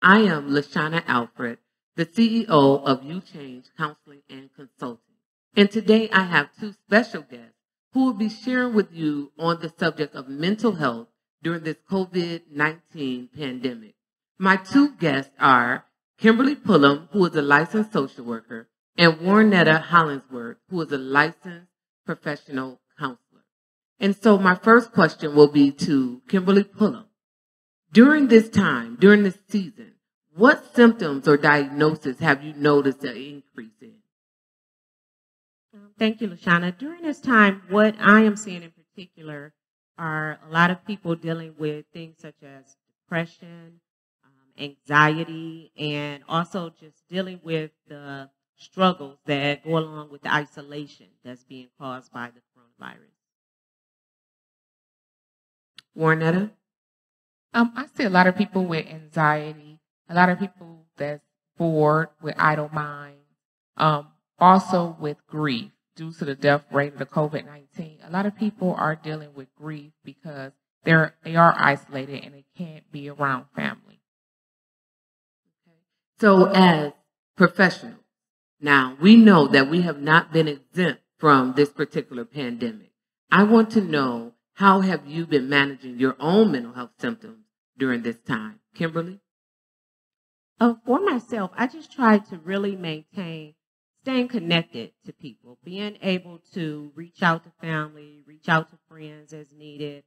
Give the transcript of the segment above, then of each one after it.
I am Lashanna Alfred, the CEO of You Change Counseling and Consulting. And today I have two special guests who will be sharing with you on the subject of mental health during this COVID-19 pandemic. My two guests are Kimberly Pullom, who is a licensed social worker, and Warrnetta Hollingworth, who is a licensed professional counselor. And so my first question will be to Kimberly Pullom. During this time, during this season, what symptoms or diagnoses have you noticed an increase in? Thank you, Lashanna. During this time, what I am seeing in particular are a lot of people dealing with things such as depression, anxiety, and also just dealing with the struggles that go along with the isolation that's being caused by the coronavirus. Warrnetta? I see a lot of people with anxiety, a lot of people that's bored with idle minds, also with grief due to the death rate of the COVID-19. A lot of people are dealing with grief because they are isolated and they can't be around family. So as professionals, now we know that we have not been exempt from this particular pandemic. I want to know, how have you been managing your own mental health symptoms during this time? Kimberly? For myself, I just try to really maintain staying connected to people, being able to reach out to family, reach out to friends as needed,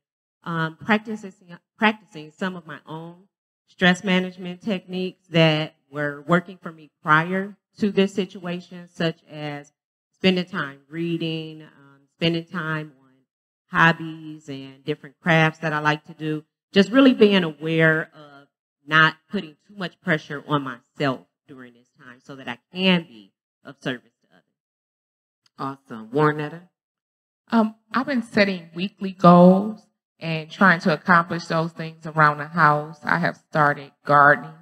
practicing some of my own stress management techniques that were working for me prior to this situation, such as spending time reading, spending time on hobbies and different crafts that I like to do, just really being aware of not putting too much pressure on myself during this time so that I can be of service to others. Awesome. Warrnetta? I've been setting weekly goals and trying to accomplish those things around the house. I have started gardening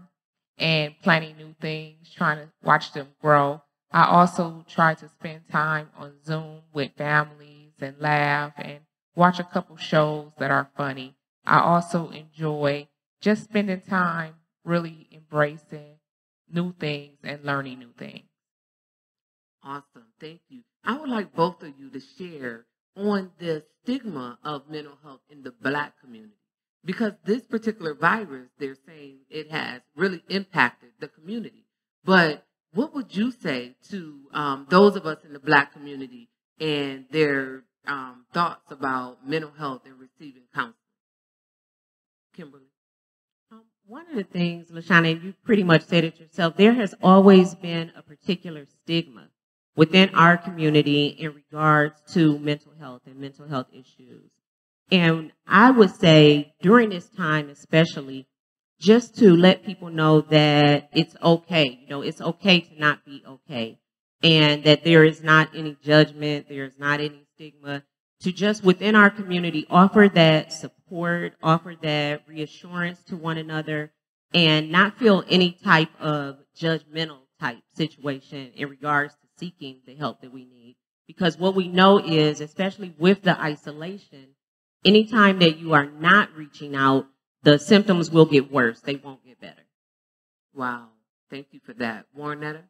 and planting new things, trying to watch them grow. I also try to spend time on Zoom with families and laugh and watch a couple shows that are funny. I also enjoy just spending time really embracing new things and learning new things. Awesome. Thank you. I would like both of you to share on the stigma of mental health in the Black community, because this particular virus, they're saying it has really impacted the community. But what would you say to those of us in the Black community and their thoughts about mental health and receiving counseling? Kimberly? One of the things, Lashanna, you pretty much said it yourself, there has always been a particular stigma within our community in regards to mental health and mental health issues. And I would say during this time especially, just to let people know that it's okay. You know, it's okay to not be okay. And that there is not any judgment, there is not any stigma. To just within our community offer that support, offer that reassurance to one another, and not feel any type of judgmental type situation in regards to seeking the help that we need. Because what we know is, especially with the isolation, anytime that you are not reaching out, the symptoms will get worse. They won't get better. Wow. Thank you for that. Warrnetta?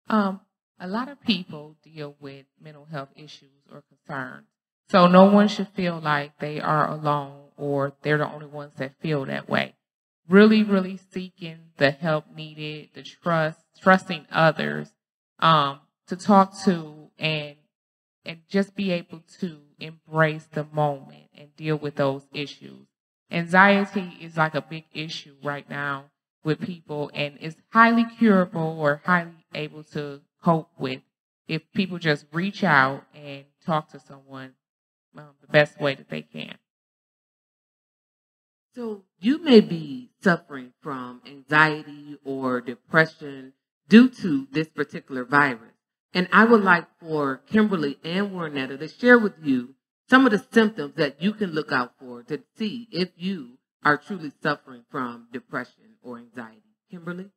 A lot of people deal with mental health issues or concerns. So no one should feel like they are alone or they're the only ones that feel that way. Really, really seeking the help needed, the trusting others to talk to and just be able to embrace the moment and deal with those issues. Anxiety is like a big issue right now with people, and it's highly curable or highly able to cope with if people just reach out and talk to someone the best way that they can. So you may be suffering from anxiety or depression due to this particular virus. And I would like for Kimberly and Warrnetta to share with you some of the symptoms that you can look out for to see if you are truly suffering from depression or anxiety. Kimberly?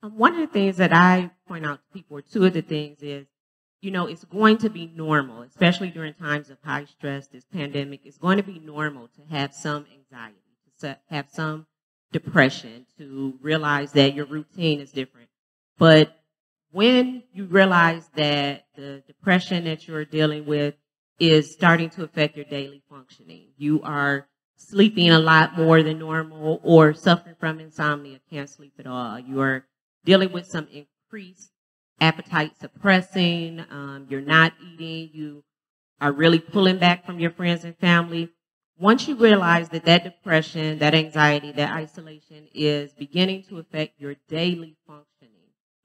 One of the things that I point out to people, or two of the things is, you know, it's going to be normal, especially during times of high stress, this pandemic, it's going to be normal to have some anxiety, to have some depression, to realize that your routine is different. But when you realize that the depression that you're dealing with is starting to affect your daily functioning, you are sleeping a lot more than normal or suffering from insomnia, can't sleep at all, you are dealing with some increased appetite suppressing, you're not eating, you are really pulling back from your friends and family. Once you realize that that depression, that anxiety, that isolation is beginning to affect your daily functioning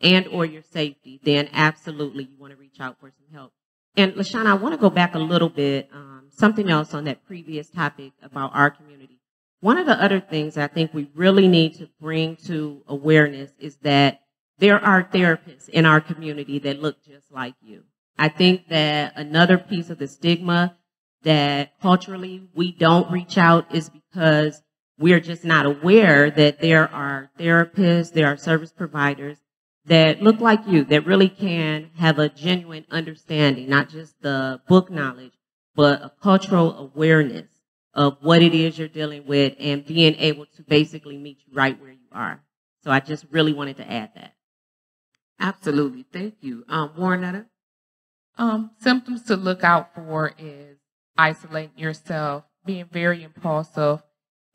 and or your safety, then absolutely you want to reach out for some help. And Lashanna, I want to go back a little bit, something else on that previous topic about our community. One of the other things I think we really need to bring to awareness is that there are therapists in our community that look just like you. I think that another piece of the stigma that culturally we don't reach out is because we're just not aware that there are therapists, there are service providers that look like you, that really can have a genuine understanding, not just the book knowledge, but a cultural awareness of what it is you're dealing with and being able to basically meet you right where you are. So I just really wanted to add that. Absolutely. Thank you. Warrnetta? Symptoms to look out for is isolating yourself, being very impulsive,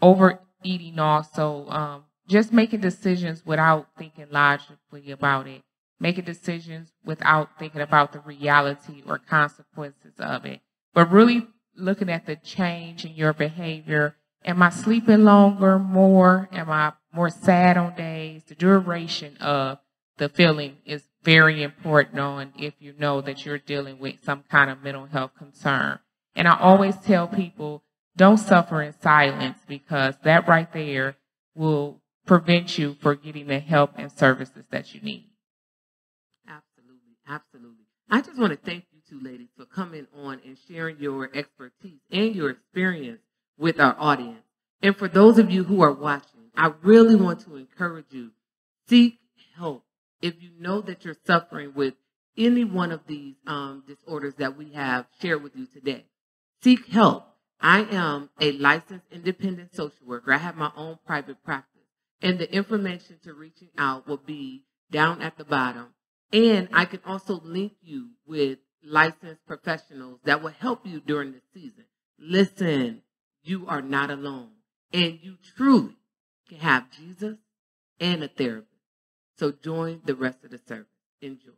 overeating also, just making decisions without thinking logically about it, making decisions without thinking about the reality or consequences of it, but really looking at the change in your behavior. Am I sleeping longer, more? Am I more sad on days? The duration of the feeling is very important on if you know that you're dealing with some kind of mental health concern. And I always tell people, don't suffer in silence, because that right there will prevent you from getting the help and services that you need. Absolutely, absolutely. I just want to thank you two ladies for coming on and sharing your expertise and your experience with our audience. And for those of you who are watching, I really want to encourage you, seek help. If you know that you're suffering with any one of these disorders that we have shared with you today, seek help. I am a licensed independent social worker. I have my own private practice. And the information to reaching out will be down at the bottom. And I can also link you with licensed professionals that will help you during the season. Listen, you are not alone. And you truly can have Jesus and a therapist. So join the rest of the service. Enjoy.